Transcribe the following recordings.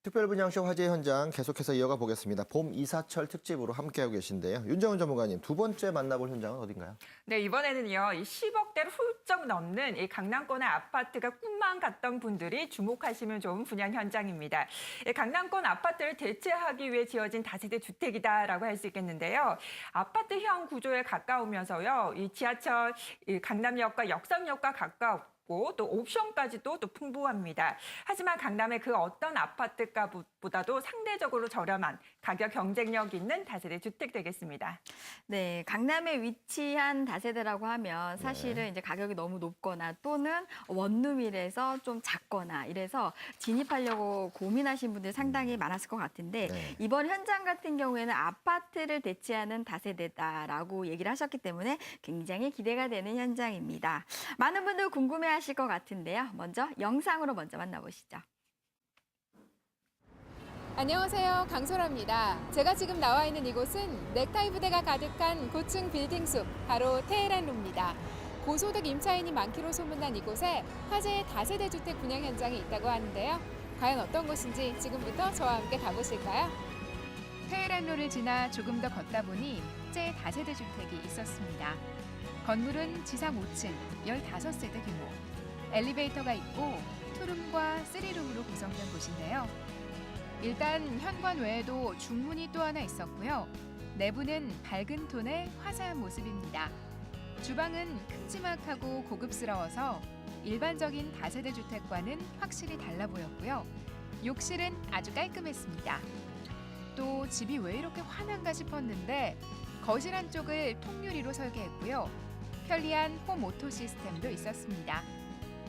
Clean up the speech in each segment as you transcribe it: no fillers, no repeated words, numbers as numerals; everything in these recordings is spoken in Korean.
특별분양쇼 화재 현장 계속해서 이어가 보겠습니다. 봄 이사철 특집으로 함께하고 계신데요. 윤정은 전문가님, 두 번째 만나볼 현장은 어딘가요? 네, 이번에는요, 이 10억대를 훌쩍 넘는 이 강남권의 아파트가 꿈만 같던 분들이 주목하시면 좋은 분양 현장입니다. 이 강남권 아파트를 대체하기 위해 지어진 다세대 주택이다라고 할 수 있겠는데요. 아파트형 구조에 가까우면서요, 이 지하철 이 강남역과 역삼역과 가깝고 또 옵션까지도 또 풍부합니다. 하지만 강남의 그 어떤 아파트가보다도 상대적으로 저렴한 가격 경쟁력 있는 다세대 주택 되겠습니다. 네, 강남에 위치한 다세대라고 하면 사실은 이제 가격이 너무 높거나 또는 원룸이라서 좀 작거나 이래서 진입하려고 고민하신 분들이 상당히 많았을 것 같은데 네. 이번 현장 같은 경우에는 아파트를 대체하는 다세대다라고 얘기를 하셨기 때문에 굉장히 기대가 되는 현장입니다. 많은 분들 궁금해하실 것 같은데요. 먼저 영상으로 먼저 만나보시죠. 안녕하세요. 강소라입니다. 제가 지금 나와 있는 이곳은 넥타이 부대가 가득한 고층 빌딩 숲, 바로 테헤란로입니다. 고소득 임차인이 많기로 소문난 이곳에 화재의 다세대 주택 분양 현장이 있다고 하는데요. 과연 어떤 곳인지 지금부터 저와 함께 가보실까요? 테헤란로를 지나 조금 더 걷다 보니 제 다세대 주택이 있었습니다. 건물은 지상 5층, 15세대 규모. 엘리베이터가 있고 투룸과 3룸으로 구성된 곳인데요. 일단 현관 외에도 중문이 또 하나 있었고요. 내부는 밝은 톤의 화사한 모습입니다. 주방은 큼지막하고 고급스러워서 일반적인 다세대 주택과는 확실히 달라 보였고요. 욕실은 아주 깔끔했습니다. 또 집이 왜 이렇게 환한가 싶었는데 거실 한쪽을 통유리로 설계했고요. 편리한 홈 오토 시스템도 있었습니다.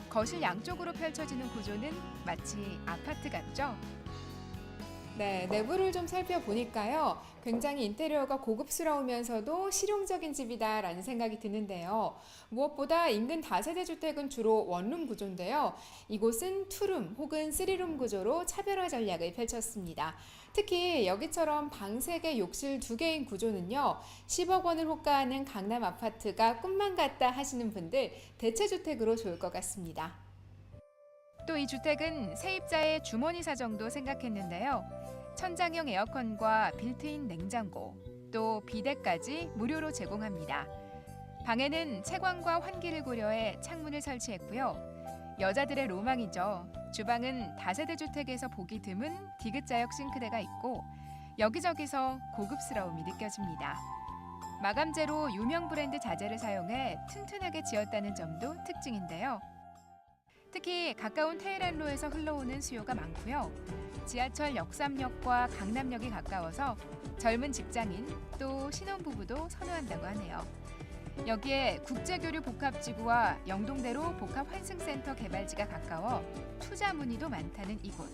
거실 양쪽으로 펼쳐지는 구조는 마치 아파트 같죠? 네, 내부를 좀 살펴보니까요. 굉장히 인테리어가 고급스러우면서도 실용적인 집이다라는 생각이 드는데요. 무엇보다 인근 다세대 주택은 주로 원룸 구조인데요. 이곳은 투룸 혹은 쓰리룸 구조로 차별화 전략을 펼쳤습니다. 특히 여기처럼 방 3개, 욕실 2개인 구조는요. 10억 원을 호가하는 강남 아파트가 꿈만 같다 하시는 분들 대체주택으로 좋을 것 같습니다. 또 이 주택은 세입자의 주머니 사정도 생각했는데요. 천장형 에어컨과 빌트인 냉장고, 또 비데까지 무료로 제공합니다. 방에는 채광과 환기를 고려해 창문을 설치했고요. 여자들의 로망이죠. 주방은 다세대 주택에서 보기 드문 디귿자역 싱크대가 있고 여기저기서 고급스러움이 느껴집니다. 마감재로 유명 브랜드 자재를 사용해 튼튼하게 지었다는 점도 특징인데요. 특히 가까운 테헤란로에서 흘러오는 수요가 많고요. 지하철 역삼역과 강남역이 가까워서 젊은 직장인 또 신혼부부도 선호한다고 하네요. 여기에 국제교류 복합지구와 영동대로 복합환승센터 개발지가 가까워 투자 문의도 많다는 이곳.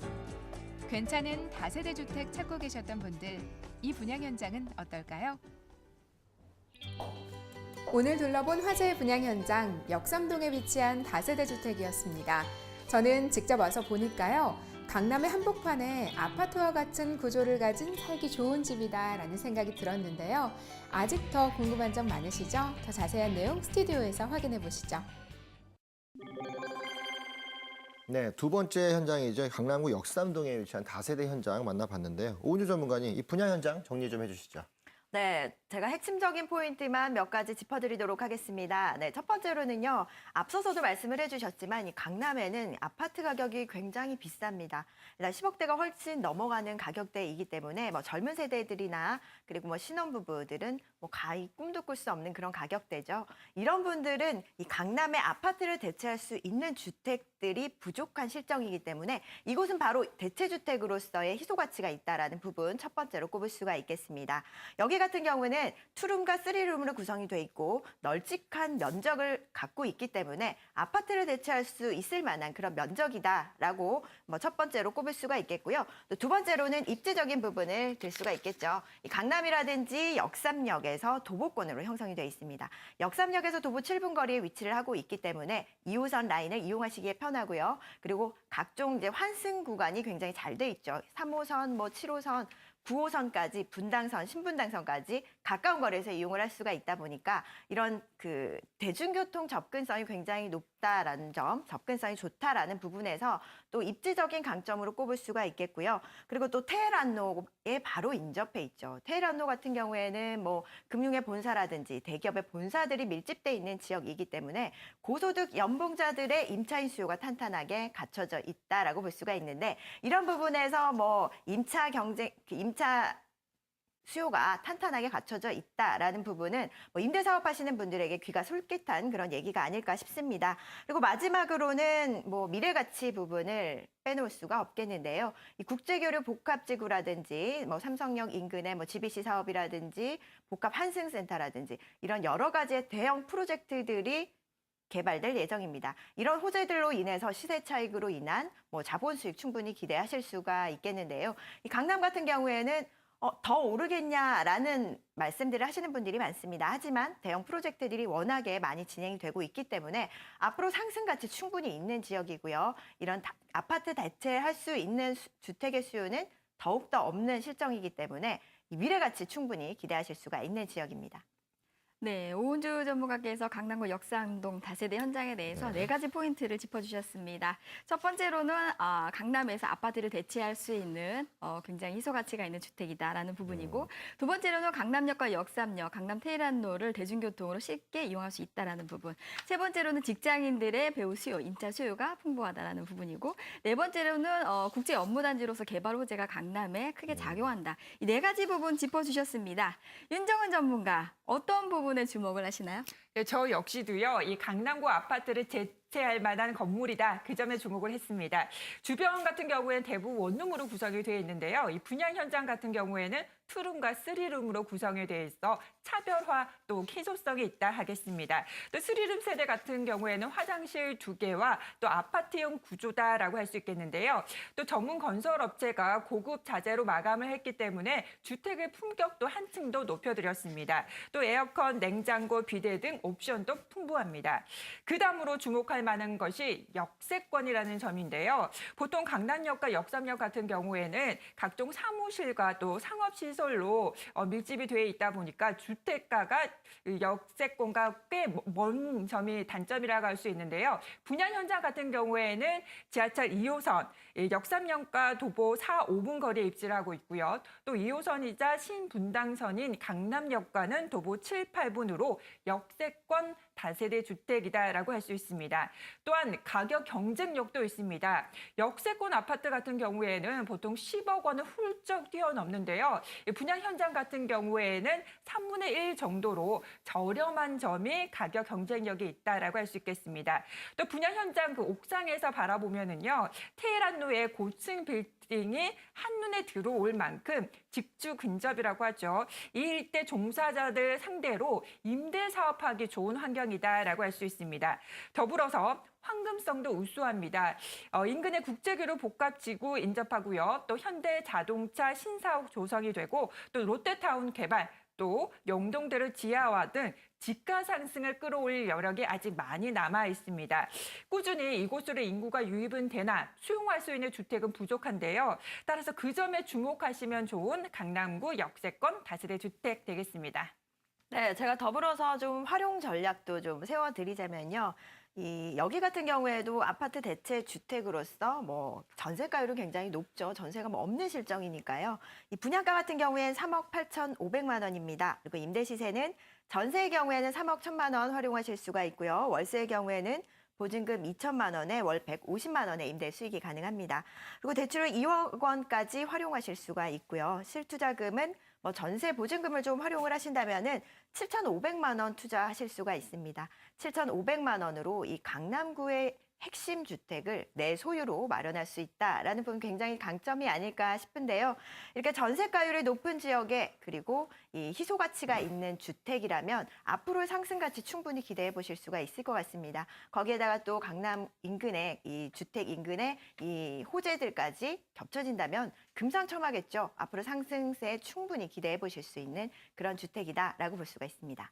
괜찮은 다세대 주택 찾고 계셨던 분들, 이 분양 현장은 어떨까요? 오늘 둘러본 화재의 분양 현장, 역삼동에 위치한 다세대 주택이었습니다. 저는 직접 와서 보니까요. 강남의 한복판에 아파트와 같은 구조를 가진 살기 좋은 집이다라는 생각이 들었는데요. 아직 더 궁금한 점 많으시죠? 더 자세한 내용 스튜디오에서 확인해 보시죠. 네, 두 번째 현장이죠. 강남구 역삼동에 위치한 다세대 현장 만나봤는데요. 오은주 전문가님, 이 분양 현장 정리 좀 해주시죠. 네, 제가 핵심적인 포인트만 몇 가지 짚어드리도록 하겠습니다. 네, 첫 번째로는요, 앞서서도 말씀을 해주셨지만 이 강남에는 아파트 가격이 굉장히 비쌉니다. 일단 10억대가 훨씬 넘어가는 가격대이기 때문에 뭐 젊은 세대들이나 그리고 뭐 신혼부부들은 뭐 가히 꿈도 꿀 수 없는 그런 가격대죠. 이런 분들은 이 강남의 아파트를 대체할 수 있는 주택들이 부족한 실정이기 때문에 이곳은 바로 대체주택으로서의 희소 가치가 있다라는 부분 첫 번째로 꼽을 수가 있겠습니다. 여기 같은 경우는 투룸과 쓰리룸으로 구성이 돼 있고 널찍한 면적을 갖고 있기 때문에 아파트를 대체할 수 있을 만한 그런 면적이다라고 뭐 첫 번째로 꼽을 수가 있겠고요. 또 두 번째로는 입지적인 부분을 들 수가 있겠죠. 이 강남이라든지 역삼역에서 도보권으로 형성이 되어 있습니다. 역삼역에서 도보 7분 거리에 위치를 하고 있기 때문에 2호선 라인을 이용하시기에 편하고요. 그리고 각종 이제 환승 구간이 굉장히 잘 돼 있죠. 3호선, 뭐 7호선, 9호선까지 분당선, 신분당선까지 가까운 거리에서 이용을 할 수가 있다 보니까 이런 그 대중교통 접근성이 굉장히 높다라는 점, 접근성이 좋다라는 부분에서 또 입지적인 강점으로 꼽을 수가 있겠고요. 그리고 또 테헤란로에 바로 인접해 있죠. 테헤란로 같은 경우에는 뭐 금융의 본사라든지 대기업의 본사들이 밀집돼 있는 지역이기 때문에 고소득 연봉자들의 임차인 수요가 탄탄하게 갖춰져 있다라고 볼 수가 있는데 이런 부분에서 뭐 임차 수요가 탄탄하게 갖춰져 있다라는 부분은 뭐 임대 사업하시는 분들에게 귀가 솔깃한 그런 얘기가 아닐까 싶습니다. 그리고 마지막으로는 뭐 미래가치 부분을 빼놓을 수가 없겠는데요. 이 국제교류 복합지구라든지 뭐 삼성역 인근의 뭐 GBC 사업이라든지 복합 환승센터라든지 이런 여러 가지의 대형 프로젝트들이 개발될 예정입니다. 이런 호재들로 인해서 시세 차익으로 인한 뭐 자본 수익 충분히 기대하실 수가 있겠는데요. 이 강남 같은 경우에는 더 오르겠냐라는 말씀들을 하시는 분들이 많습니다. 하지만 대형 프로젝트들이 워낙에 많이 진행이 되고 있기 때문에 앞으로 상승 가치 충분히 있는 지역이고요. 이런 아파트 대체할 수 있는 주택의 수요는 더욱더 없는 실정이기 때문에 이 미래 가치 충분히 기대하실 수가 있는 지역입니다. 네, 오은주 전문가께서 강남구 역삼동 다세대 현장에 대해서 네 가지 포인트를 짚어주셨습니다. 첫 번째로는 강남에서 아파트를 대체할 수 있는 굉장히 희소 가치가 있는 주택이다라는 부분이고, 두 번째로는 강남역과 역삼역, 강남 테헤란로를 대중교통으로 쉽게 이용할 수 있다라는 부분. 세 번째로는 직장인들의 배우 수요, 임차 수요가 풍부하다라는 부분이고, 네 번째로는 국제 업무단지로서 개발 호재가 강남에 크게 작용한다. 이 네 가지 부분 짚어주셨습니다. 윤정은 전문가, 어떤 부분에 주목을 하시나요? 네, 저 역시도요, 이 강남구 아파트를 대체할 만한 건물이다. 그 점에 주목을 했습니다. 주변 같은 경우에는 대부분 원룸으로 구성이 되어 있는데요. 이 분양 현장 같은 경우에는 투룸과 쓰리룸으로 구성이 되어 있어 차별화 또 희소성이 있다 하겠습니다. 또 쓰리룸 세대 같은 경우에는 화장실 2개와 또 아파트형 구조다라고 할 수 있겠는데요. 또 전문 건설 업체가 고급 자재로 마감을 했기 때문에 주택의 품격도 한층 더 높여드렸습니다. 또 에어컨, 냉장고, 비대 등 옵션도 풍부합니다. 그 다음으로 주목할 만한 것이 역세권이라는 점인데요. 보통 강남역과 역삼역 같은 경우에는 각종 사무실과 또 상업시설로 밀집이 되어 있다 보니까 주택가가 역세권과 꽤 먼 점이 단점이라고 할 수 있는데요. 분양 현장 같은 경우에는 지하철 2호선, 역삼역과 도보 4, 5분 거리에 입지를 하고 있고요. 또 2호선이자 신분당선인 강남역과는 도보 7, 8분으로 역세권 다세대 주택이다라고 할 수 있습니다. 또한 가격 경쟁력도 있습니다. 역세권 아파트 같은 경우에는 보통 10억 원을 훌쩍 뛰어넘는데요. 분양 현장 같은 경우에는 3분의 1 정도로 저렴한 점이 가격 경쟁력이 있다라고 할 수 있겠습니다. 또 분양 현장 그 옥상에서 바라보면은요, 테헤란로의 고층 빌딩이 한눈에 들어올 만큼 직주 근접이라고 하죠. 이 일대 종사자들 상대로 임대 사업하기 좋은 환경이다라고 할 수 있습니다. 더불어서 황금성도 우수합니다. 인근의 국제교류 복합지구 인접하고요. 또 현대자동차 신사옥 조성이 되고 또 롯데타운 개발, 또 영동대로 지하화 등 집가 상승을 끌어올릴 여력이 아직 많이 남아 있습니다. 꾸준히 이곳으로 인구가 유입은 되나 수용할 수 있는 주택은 부족한데요. 따라서 그 점에 주목하시면 좋은 강남구 역세권 다세대 주택 되겠습니다. 네, 제가 더불어서 좀 활용 전략도 좀 세워드리자면요. 여기 같은 경우에도 아파트 대체 주택으로서 뭐 전세가율은 굉장히 높죠. 전세가 뭐 없는 실정이니까요. 이 분양가 같은 경우에는 3억 8,500만 원입니다. 그리고 임대 시세는 전세의 경우에는 3억 1,000만 원 활용하실 수가 있고요. 월세의 경우에는 보증금 2천만 원에 월 150만 원의 임대 수익이 가능합니다. 그리고 대출을 2억 원까지 활용하실 수가 있고요. 실투자금은 뭐 전세 보증금을 좀 활용을 하신다면은 7,500만 원 투자하실 수가 있습니다. 7,500만 원으로 이 강남구의 핵심 주택을 내 소유로 마련할 수 있다라는 부분 굉장히 강점이 아닐까 싶은데요. 이렇게 전세가율이 높은 지역에 그리고 이 희소 가치가 있는 주택이라면 앞으로의 상승 가치 충분히 기대해 보실 수가 있을 것 같습니다. 거기에다가 또 강남 인근의 이 주택 인근의 이 호재들까지 겹쳐진다면 금상첨화겠죠. 앞으로 상승세 충분히 기대해 보실 수 있는 그런 주택이다라고 볼 수가 있습니다.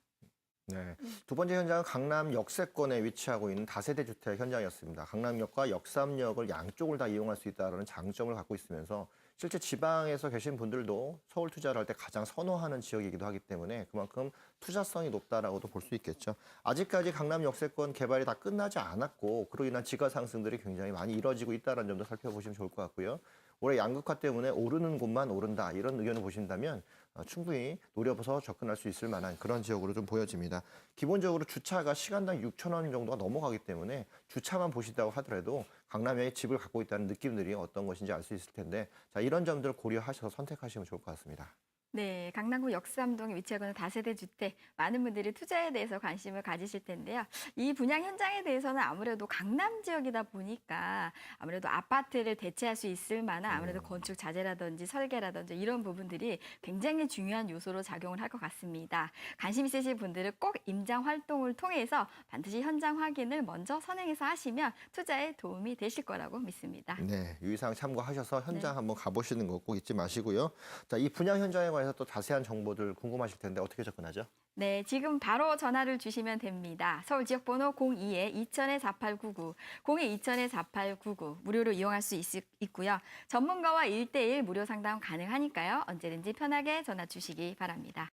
네. 두 번째 현장은 강남 역세권에 위치하고 있는 다세대 주택 현장이었습니다. 강남역과 역삼역을 양쪽을 다 이용할 수 있다는 장점을 갖고 있으면서 실제 지방에서 계신 분들도 서울 투자를 할 때 가장 선호하는 지역이기도 하기 때문에 그만큼 투자성이 높다라고도 볼 수 있겠죠. 아직까지 강남 역세권 개발이 다 끝나지 않았고 그로 인한 지가 상승들이 굉장히 많이 이뤄지고 있다는 점도 살펴보시면 좋을 것 같고요. 올해 양극화 때문에 오르는 곳만 오른다 이런 의견을 보신다면 충분히 노려서 접근할 수 있을 만한 그런 지역으로 좀 보여집니다. 기본적으로 주차가 시간당 6,000원 정도가 넘어가기 때문에 주차만 보신다고 하더라도 강남에 집을 갖고 있다는 느낌들이 어떤 것인지 알 수 있을 텐데 자, 이런 점들을 고려하셔서 선택하시면 좋을 것 같습니다. 네, 강남구 역삼동에 위치하고 있는 다세대 주택, 많은 분들이 투자에 대해서 관심을 가지실 텐데요. 이 분양 현장에 대해서는 아무래도 강남 지역이다 보니까 아무래도 아파트를 대체할 수 있을 만한 아무래도 건축 자재라든지 설계라든지 이런 부분들이 굉장히 중요한 요소로 작용을 할 것 같습니다. 관심 있으신 분들은 꼭 임장 활동을 통해서 반드시 현장 확인을 먼저 선행해서 하시면 투자에 도움이 되실 거라고 믿습니다. 네, 유의사항 참고하셔서 현장 한번 가보시는 거 꼭 잊지 마시고요. 자, 이 분양 현장에 관해서 또 자세한 정보들 궁금하실 텐데 어떻게 접근하죠? 네, 지금 바로 전화를 주시면 됩니다. 서울 지역번호 02-2000-4899, 02-2000-4899 무료로 이용할 수 있고요. 전문가와 1대1 무료 상담 가능하니까요. 언제든지 편하게 전화 주시기 바랍니다.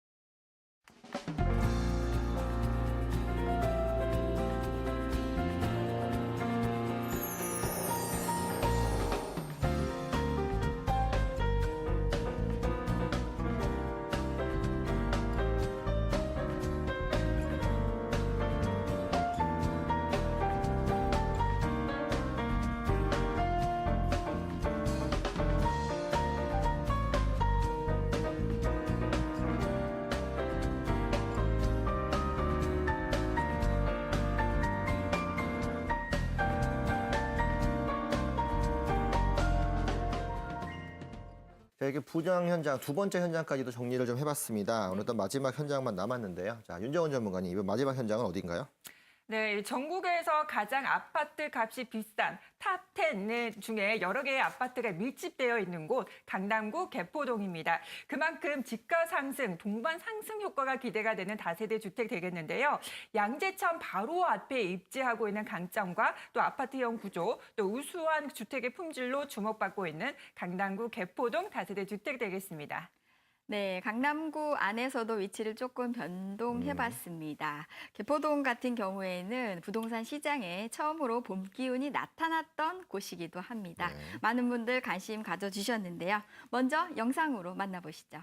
자, 이렇게 분양 현장 두 번째 현장까지도 정리를 좀 해봤습니다. 어느덧 마지막 현장만 남았는데요. 자, 윤정원 전문가님, 이번 마지막 현장은 어디인가요? 네, 전국에서 가장 아파트 값이 비싼 탑10 중에 여러 개의 아파트가 밀집되어 있는 곳 강남구 개포동입니다. 그만큼 집가 상승, 동반 상승 효과가 기대가 되는 다세대 주택 되겠는데요. 양재천 바로 앞에 입지하고 있는 강점과 또 아파트형 구조, 또 우수한 주택의 품질로 주목받고 있는 강남구 개포동 다세대 주택 되겠습니다. 네, 강남구 안에서도 위치를 조금 변동해봤습니다. 개포동 같은 경우에는 부동산 시장에 처음으로 봄 기운이 나타났던 곳이기도 합니다. 네. 많은 분들 관심 가져주셨는데요. 먼저 영상으로 만나보시죠.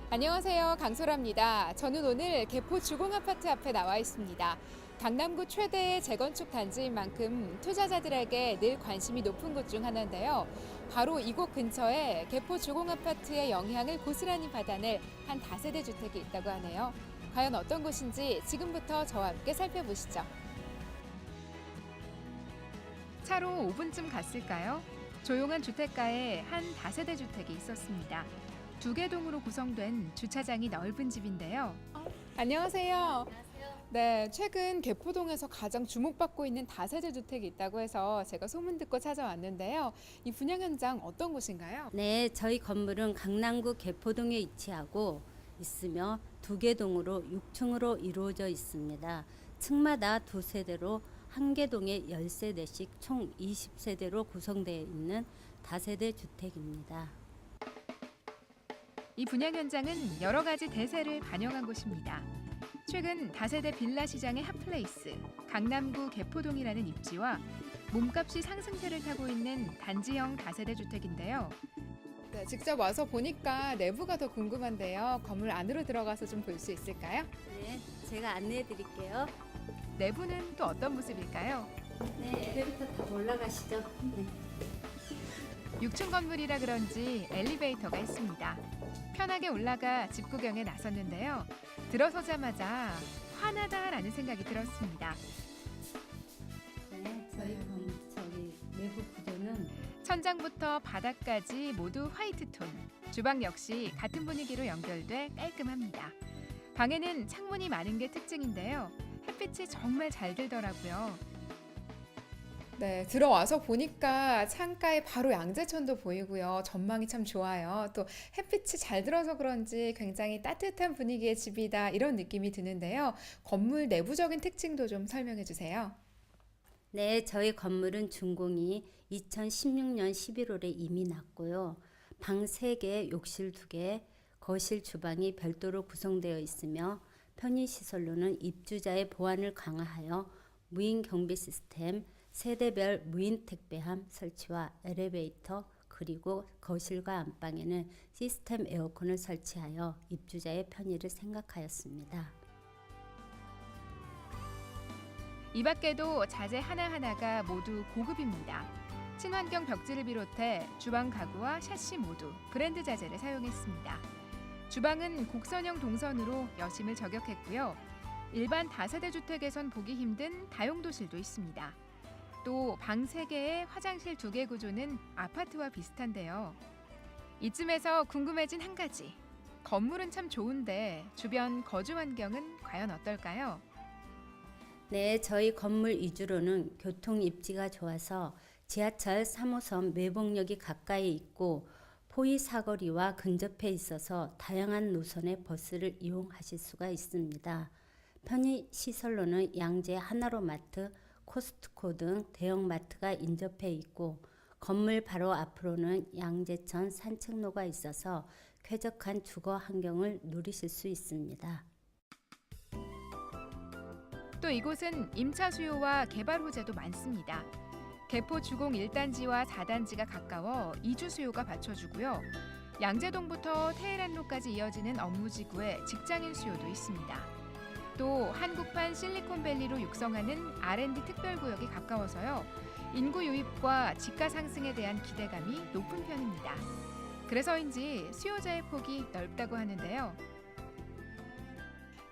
안녕하세요. 강소라입니다. 저는 오늘 개포 주공아파트 앞에 나와 있습니다. 강남구 최대의 재건축 단지인 만큼 투자자들에게 늘 관심이 높은 곳 중 하나인데요. 바로 이곳 근처에 개포 주공아파트의 영향을 고스란히 받아낼 한 다세대 주택이 있다고 하네요. 과연 어떤 곳인지 지금부터 저와 함께 살펴보시죠. 차로 5분쯤 갔을까요? 조용한 주택가에 한 다세대 주택이 있었습니다. 2개 동으로 구성된 주차장이 넓은 집인데요. 안녕하세요. 네, 최근 개포동에서 가장 주목받고 있는 다세대 주택이 있다고 해서 제가 소문 듣고 찾아왔는데요. 이 분양 현장 어떤 곳인가요? 네, 저희 건물은 강남구 개포동에 위치하고 있으며 2개 동으로 6층으로 이루어져 있습니다. 층마다 2세대로 한 개 동에 10세대씩 총 20세대로 구성되어 있는 다세대 주택입니다. 이 분양 현장은 여러 가지 대세를 반영한 곳입니다. 최근 다세대 빌라 시장의 핫플레이스, 강남구 개포동이라는 입지와 몸값이 상승세를 타고 있는 단지형 다세대 주택인데요. 네, 직접 와서 보니까 내부가 더 궁금한데요. 건물 안으로 들어가서 좀 볼 수 있을까요? 네, 제가 안내해 드릴게요. 내부는 또 어떤 모습일까요? 네, 엘리베이터 다 올라가시죠. 네. 6층 건물이라 그런지 엘리베이터가 있습니다. 편하게 올라가 집 구경에 나섰는데요. 들어서자마자 환하다라는 생각이 들었습니다. 네, 저희 내부 구조는 천장부터 바닥까지 모두 화이트 톤. 주방 역시 같은 분위기로 연결돼 깔끔합니다. 방에는 창문이 많은 게 특징인데요. 햇빛이 정말 잘 들더라고요. 네, 들어와서 보니까 창가에 바로 양재천도 보이고요. 전망이 참 좋아요. 또 햇빛이 잘 들어서 그런지 굉장히 따뜻한 분위기의 집이다 이런 느낌이 드는데요. 건물 내부적인 특징도 좀 설명해 주세요. 네, 저희 건물은 준공이 2016년 11월에 이미 났고요. 방 3개, 욕실 2개, 거실, 주방이 별도로 구성되어 있으며 편의시설로는 입주자의 보안을 강화하여 무인 경비 시스템, 세대별 무인 택배함 설치와 엘리베이터, 그리고 거실과 안방에는 시스템 에어컨을 설치하여 입주자의 편의를 생각하였습니다. 이 밖에도 자재 하나하나가 모두 고급입니다. 친환경 벽지를 비롯해 주방 가구와 샤시 모두 브랜드 자재를 사용했습니다. 주방은 곡선형 동선으로 여심을 저격했고요. 일반 다세대 주택에선 보기 힘든 다용도실도 있습니다. 또 방 3개에 화장실 2개 구조는 아파트와 비슷한데요. 이쯤에서 궁금해진 한 가지. 건물은 참 좋은데 주변 거주 환경은 과연 어떨까요? 네, 저희 건물 이주로는 교통 입지가 좋아서 지하철 3호선 매봉역이 가까이 있고 포이 사거리와 근접해 있어서 다양한 노선의 버스를 이용하실 수가 있습니다. 편의 시설로는 양재 하나로마트, 코스트코 등 대형 마트가 인접해 있고 건물 바로 앞으로는 양재천 산책로가 있어서 쾌적한 주거 환경을 누리실 수 있습니다. 또 이곳은 임차 수요와 개발 호재도 많습니다. 개포 주공 1단지와 4단지가 가까워 이주 수요가 받쳐주고요. 양재동부터 테헤란로까지 이어지는 업무지구에 직장인 수요도 있습니다. 또 한국판 실리콘밸리로 육성하는 R&D 특별구역이 가까워서요. 인구 유입과 집가 상승에 대한 기대감이 높은 편입니다. 그래서인지 수요자의 폭이 넓다고 하는데요.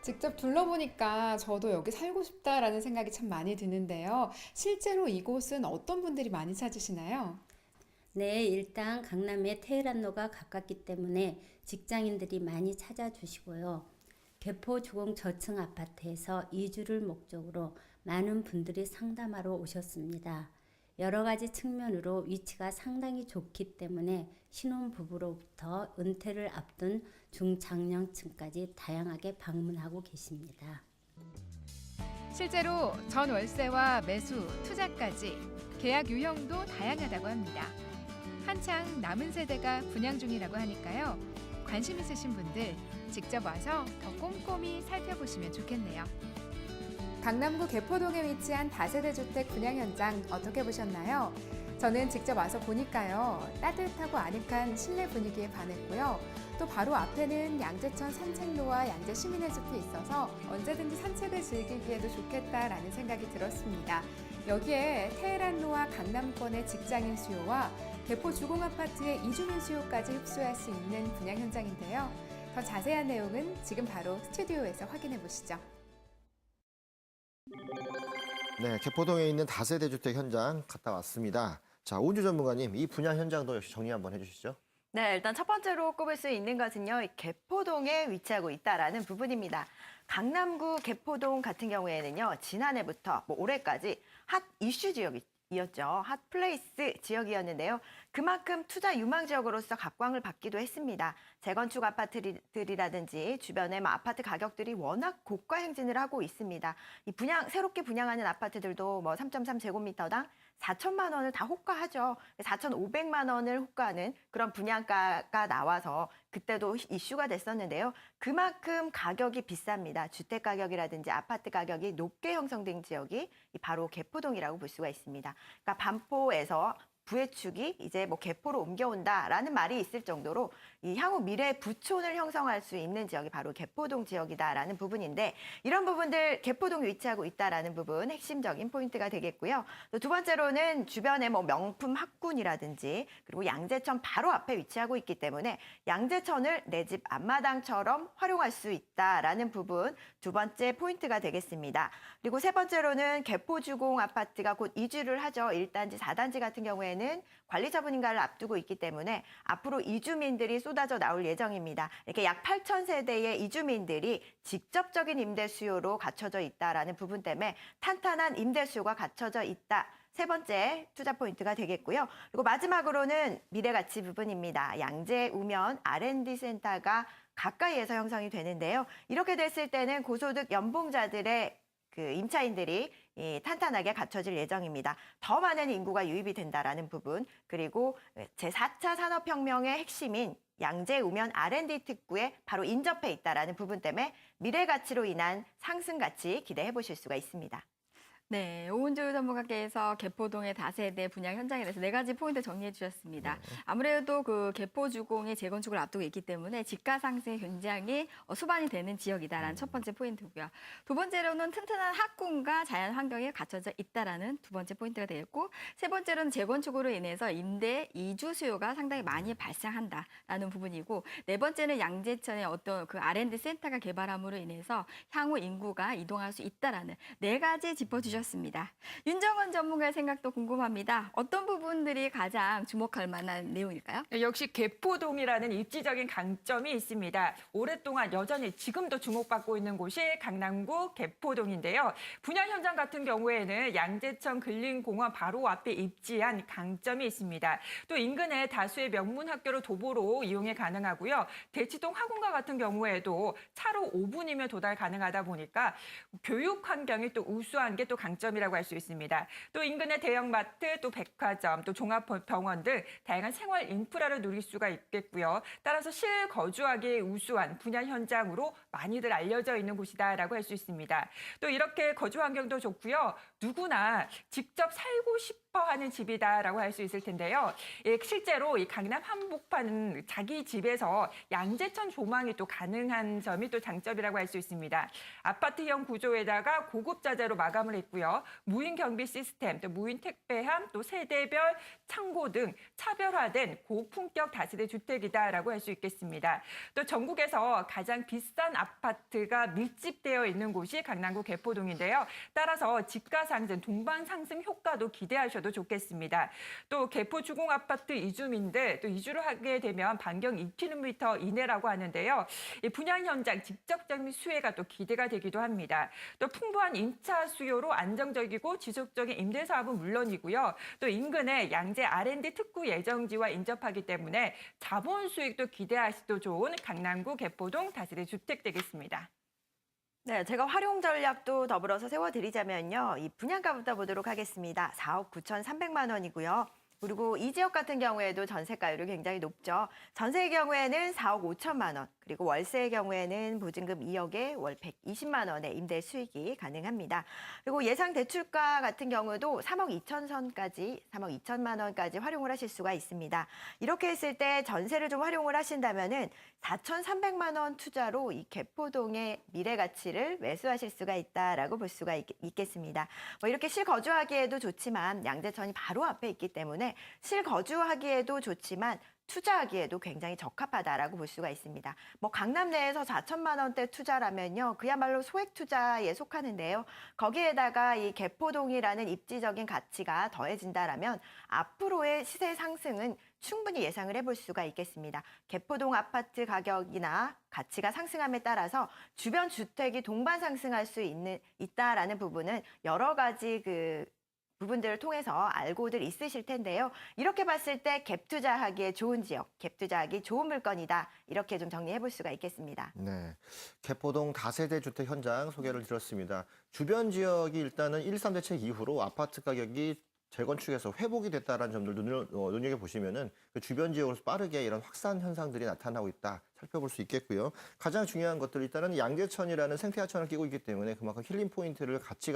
직접 둘러보니까 저도 여기 살고 싶다라는 생각이 참 많이 드는데요. 실제로 이곳은 어떤 분들이 많이 찾으시나요? 네, 일단 강남에 테헤란로가 가깝기 때문에 직장인들이 많이 찾아주시고요. 개포 주공 저층 아파트에서 이주를 목적으로 많은 분들이 상담하러 오셨습니다. 여러 가지 측면으로 위치가 상당히 좋기 때문에 신혼부부로부터 은퇴를 앞둔 중장년층까지 다양하게 방문하고 계십니다. 실제로 전 월세와 매수, 투자까지 계약 유형도 다양하다고 합니다. 한창 남은 세대가 분양 중이라고 하니까요. 관심 있으신 분들 직접 와서 더 꼼꼼히 살펴보시면 좋겠네요. 강남구 개포동에 위치한 다세대 주택 분양 현장 어떻게 보셨나요? 저는 직접 와서 보니까요. 따뜻하고 아늑한 실내 분위기에 반했고요. 또 바로 앞에는 양재천 산책로와 양재 시민의 숲이 있어서 언제든지 산책을 즐기기에도 좋겠다라는 생각이 들었습니다. 여기에 테헤란로와 강남권의 직장인 수요와 개포 주공아파트의 이주민 수요까지 흡수할 수 있는 분양 현장인데요. 더 자세한 내용은 지금 바로 스튜디오에서 확인해 보시죠. 네, 개포동에 있는 다세대 주택 현장 갔다 왔습니다. 자, 오은주 전문가님, 이 분양 현장도 역시 정리 한번 해주시죠. 네, 일단 첫 번째로 꼽을 수 있는 것은요, 이 개포동에 위치하고 있다라는 부분입니다. 강남구 개포동 같은 경우에는요, 지난해부터 올해까지 핫 이슈 지역이었죠. 핫 플레이스 지역이었는데요. 그만큼 투자 유망 지역으로서 각광을 받기도 했습니다. 재건축 아파트들이라든지 주변의 아파트 가격들이 워낙 고가 행진을 하고 있습니다. 이 새롭게 분양하는 아파트들도 3.3제곱미터당 4천만 원을 다 호가하죠. 4,500만 원을 호가하는 그런 분양가가 나와서 그때도 이슈가 됐었는데요. 그만큼 가격이 비쌉니다. 주택 가격이라든지 아파트 가격이 높게 형성된 지역이 바로 개포동이라고 볼 수가 있습니다. 그러니까 반포에서 부해축이 이제 개포로 옮겨온다라는 말이 있을 정도로 이 향후 미래 부촌을 형성할 수 있는 지역이 바로 개포동 지역이다라는 부분인데 이런 부분들 개포동에 위치하고 있다라는 부분 핵심적인 포인트가 되겠고요. 또 두 번째로는 주변에 명품 학군이라든지 그리고 양재천 바로 앞에 위치하고 있기 때문에 양재천을 내 집 앞마당처럼 활용할 수 있다라는 부분 두 번째 포인트가 되겠습니다. 그리고 세 번째로는 개포주공 아파트가 곧 이주를 하죠. 1단지, 4단지 같은 경우에는 관리자 분인가를 앞두고 있기 때문에 앞으로 이주민들이 쏟아져 나올 예정입니다. 이렇게 약 8,000세대의 이주민들이 직접적인 임대 수요로 갖춰져 있다라는 부분 때문에 탄탄한 임대 수요가 갖춰져 있다. 세 번째 투자 포인트가 되겠고요. 그리고 마지막으로는 미래가치 부분입니다. 양재, 우면 R&D 센터가 가까이에서 형성이 되는데요. 이렇게 됐을 때는 고소득 연봉자들의 임차인들이 탄탄하게 갖춰질 예정입니다. 더 많은 인구가 유입이 된다라는 부분, 그리고 제4차 산업혁명의 핵심인 양재 우면 R&D 특구에 바로 인접해 있다라는 부분 때문에 미래가치로 인한 상승 가치 기대해 보실 수가 있습니다. 네, 오은주 전문가께서 개포동의 다세대 분양 현장에 대해서 4가지 포인트 정리해 주셨습니다. 아무래도 그 개포주공이 재건축을 앞두고 있기 때문에 집가 상승이 굉장히 수반이 되는 지역이다라는 첫 번째 포인트고요. 두 번째로는 튼튼한 학군과 자연 환경이 갖춰져 있다라는 두 번째 포인트가 되겠고, 세 번째로는 재건축으로 인해서 임대 이주 수요가 상당히 많이 발생한다라는 부분이고, 네 번째는 양재천의 어떤 그 R&D 센터가 개발함으로 인해서 향후 인구가 이동할 수 있다라는 4가지 짚어주셨습니다. 윤정원 전문가의 생각도 궁금합니다. 어떤 부분들이 가장 주목할 만한 내용일까요? 역시 개포동이라는 입지적인 강점이 있습니다. 오랫동안 여전히 지금도 주목받고 있는 곳이 강남구 개포동인데요. 분양 현장 같은 경우에는 양재천 근린공원 바로 앞에 입지한 강점이 있습니다. 또 인근에 다수의 명문 학교를 도보로 이용이 가능하고요. 대치동 학원가 같은 경우에도 차로 5분이면 도달 가능하다 보니까 교육 환경이 또 우수한 게 또 강점이라고 할 수 있습니다. 또 인근의 대형마트, 또 백화점, 또 종합병원 등 다양한 생활 인프라를 누릴 수가 있겠고요. 따라서 실거주하기에 우수한 분양 현장으로 많이들 알려져 있는 곳이다라고 할 수 있습니다. 또 이렇게 거주 환경도 좋고요. 누구나 직접 살고 싶어 하는 집이다라고 할 수 있을 텐데요. 실제로 이 강남 한복판은 자기 집에서 양재천 조망이 또 가능한 점이 또 장점이라고 할 수 있습니다. 아파트형 구조에다가 고급 자재로 마감을 했고요. 무인 경비 시스템, 또 무인 택배함, 또 세대별 창고 등 차별화된 고품격 다세대 주택이다라고 할 수 있겠습니다. 또 전국에서 가장 비싼 아파트가 밀집되어 있는 곳이 강남구 개포동인데요. 따라서 집가 상승, 동반 상승 효과도 기대하셔도 좋겠습니다. 또 개포 주공 아파트 이주민들 또 이주를 하게 되면 반경 2km 이내라고 하는데요. 이 분양 현장 직접적인 수혜가 또 기대가 되기도 합니다. 또 풍부한 임차 수요로 안정적이고 지속적인 임대 사업은 물론이고요. 또 인근에 양재 R&D 특구 예정지와 인접하기 때문에 자본 수익도 기대하시도 좋은 강남구 개포동 다세대 주택 되겠습니다. 네, 제가 활용 전략도 더불어서 세워드리자면요. 이 분양가부터 보도록 하겠습니다. 4억 9,300만 원이고요. 그리고 이 지역 같은 경우에도 전세가율이 굉장히 높죠. 전세의 경우에는 4억 5천만 원, 그리고 월세의 경우에는 보증금 2억에 월 120만 원의 임대 수익이 가능합니다. 그리고 예상 대출가 같은 경우도 3억 2천 선까지, 3억 2천만 원까지 활용을 하실 수가 있습니다. 이렇게 했을 때 전세를 좀 활용을 하신다면은 4,300만 원 투자로 이 개포동의 미래 가치를 매수하실 수가 있다라고 볼 수가 있겠습니다. 뭐 이렇게 실거주하기에도 좋지만 양재천이 바로 앞에 있기 때문에 실거주하기에도 좋지만 투자하기에도 굉장히 적합하다라고 볼 수가 있습니다. 뭐 강남 내에서 4천만 원대 투자라면요, 그야말로 소액 투자에 속하는데요. 거기에다가 이 개포동이라는 입지적인 가치가 더해진다라면 앞으로의 시세 상승은 충분히 예상을 해볼 수가 있겠습니다. 개포동 아파트 가격이나 가치가 상승함에 따라서 주변 주택이 동반 상승할 수 있다라는 부분은 여러 가지 부분들을 통해서 알고들 있으실 텐데요. 이렇게 봤을 때 갭 투자하기에 좋은 지역, 갭 투자하기 좋은 물건이다. 이렇게 좀 정리해 볼 수가 있겠습니다. 네, 개포동 다세대 주택 현장 소개를 드렸습니다. 주변 지역이 일단은 1.3 대책 이후로 아파트 가격이 재건축에서 회복이 됐다는 점들 눈여겨보시면은 그 주변 지역으로서 빠르게 이런 확산 현상들이 나타나고 있다 살펴볼 수 있겠고요. 가장 중요한 것들 일단은 양재천이라는 생태하천을 끼고 있기 때문에 그만큼 힐링 포인트를 같이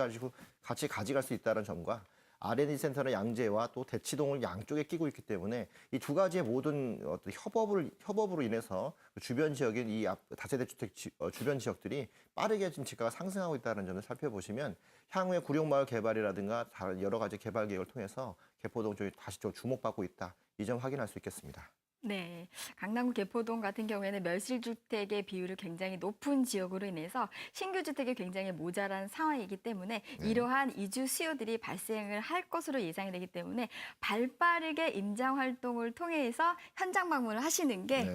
가져갈 수 있다는 점과 R&D 센터는 양재와 또 대치동을 양쪽에 끼고 있기 때문에 이 두 가지의 모든 어떤 협업으로 인해서 주변 지역인 이 다세대 주택 주변 지역들이 빠르게 지금 집가가 상승하고 있다는 점을 살펴보시면 향후에 구룡마을 개발이라든가 다른 여러 가지 개발 계획을 통해서 개포동 쪽이 다시 좀 주목받고 있다. 이 점 확인할 수 있겠습니다. 네, 강남구 개포동 같은 경우에는 멸실주택의 비율이 굉장히 높은 지역으로 인해서 신규 주택이 굉장히 모자란 상황이기 때문에 이러한 이주 수요들이 발생을 할 것으로 예상이 되기 때문에 발빠르게 임장 활동을 통해서 현장 방문을 하시는 게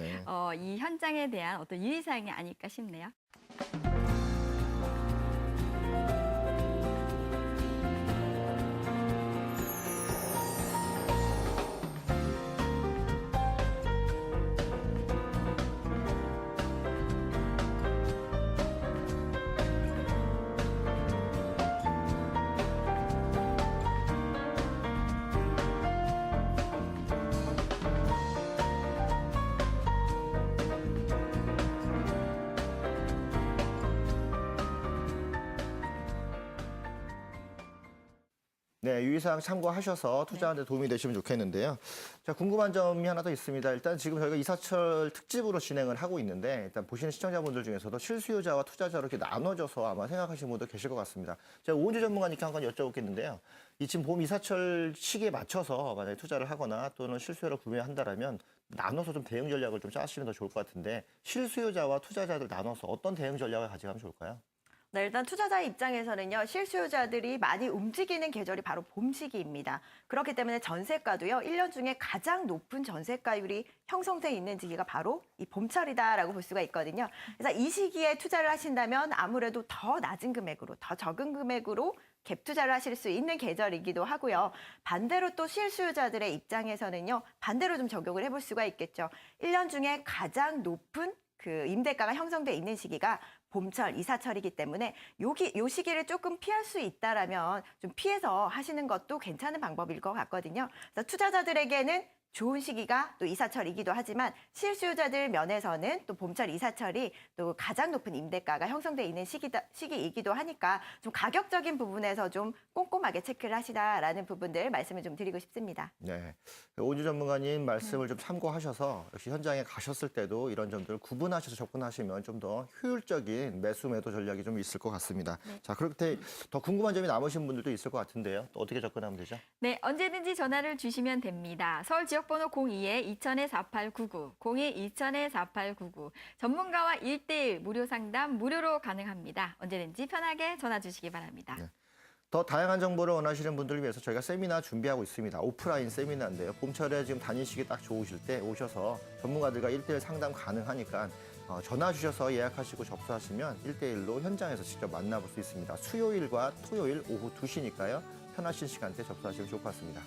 이 현장에 대한 어떤 유의사항이 아닐까 싶네요. 네, 유의사항 참고하셔서 투자하는 데 도움이 되시면 좋겠는데요. 자, 궁금한 점이 하나 더 있습니다. 일단 지금 저희가 이사철 특집으로 진행을 하고 있는데 일단 보시는 시청자분들 중에서도 실수요자와 투자자로 이렇게 나눠져서 아마 생각하시는 분도 계실 것 같습니다. 제가 오은주 전문가님께 한번 여쭤보겠는데요. 이 지금 봄 이사철 시기에 맞춰서 만약에 투자를 하거나 또는 실수요를 구매한다라면 나눠서 좀 대응 전략을 좀 짜시면 더 좋을 것 같은데 실수요자와 투자자들 나눠서 어떤 대응 전략을 가져가면 좋을까요? 네, 일단 투자자 입장에서는요, 실수요자들이 많이 움직이는 계절이 바로 봄 시기입니다. 그렇기 때문에 전세가도요, 1년 중에 가장 높은 전세가율이 형성돼 있는 시기가 바로 이 봄철이다라고 볼 수가 있거든요. 그래서 이 시기에 투자를 하신다면 아무래도 더 낮은 금액으로, 더 적은 금액으로 갭 투자를 하실 수 있는 계절이기도 하고요. 반대로 또 실수요자들의 입장에서는요, 반대로 좀 적용을 해볼 수가 있겠죠. 1년 중에 가장 높은 그 임대가가 형성돼 있는 시기가 봄철, 이사철이기 때문에 요 시기를 조금 피할 수 있다라면 좀 피해서 하시는 것도 괜찮은 방법일 것 같거든요. 그래서 투자자들에게는 좋은 시기가 또 이사철이기도 하지만 실수요자들 면에서는 또 봄철, 이사철이 또 가장 높은 임대가가 형성돼 있는 시기이기도 하니까 좀 가격적인 부분에서 좀 꼼꼼하게 체크를 하시라라는 부분들 말씀을 좀 드리고 싶습니다. 네, 오은주 전문가님 말씀을 좀 참고하셔서 역시 현장에 가셨을 때도 이런 점들을 구분하셔서 접근하시면 좀 더 효율적인 매수 매도 전략이 좀 있을 것 같습니다. 자, 그렇게 더 궁금한 점이 남으신 분들도 있을 것 같은데요. 또 어떻게 접근하면 되죠? 네, 언제든지 전화를 주시면 됩니다. 서울 지역번호 02-2000-4899, 02-2000-4899. 전문가와 1:1 무료 상담 무료로 가능합니다. 언제든지 편하게 전화 주시기 바랍니다. 네. 더 다양한 정보를 원하시는 분들을 위해서 저희가 세미나 준비하고 있습니다. 오프라인 세미나인데요. 봄철에 지금 다니시기 딱 좋으실 때 오셔서 전문가들과 1:1 상담 가능하니까 전화 주셔서 예약하시고 접수하시면 1:1로 현장에서 직접 만나볼 수 있습니다. 수요일과 토요일 오후 2시니까요. 편하신 시간대 접수하시면 좋을 것 같습니다.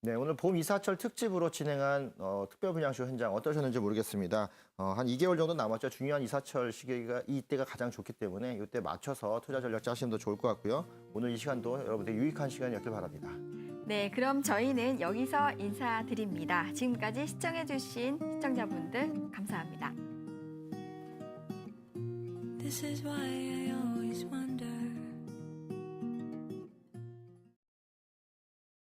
네, 오늘 봄 이사철 특집으로 진행한 특별 분양쇼 현장 어떠셨는지 모르겠습니다. 한 2개월 정도 남았죠. 중요한 이사철 시기가 이때가 가장 좋기 때문에 이때 맞춰서 투자 전략 짜시면 더 좋을 것 같고요. 오늘 이 시간도 여러분들 유익한 시간이었길 바랍니다. 네, 그럼 저희는 여기서 인사드립니다. 지금까지 시청해주신 시청자분들 감사합니다. This is why I always want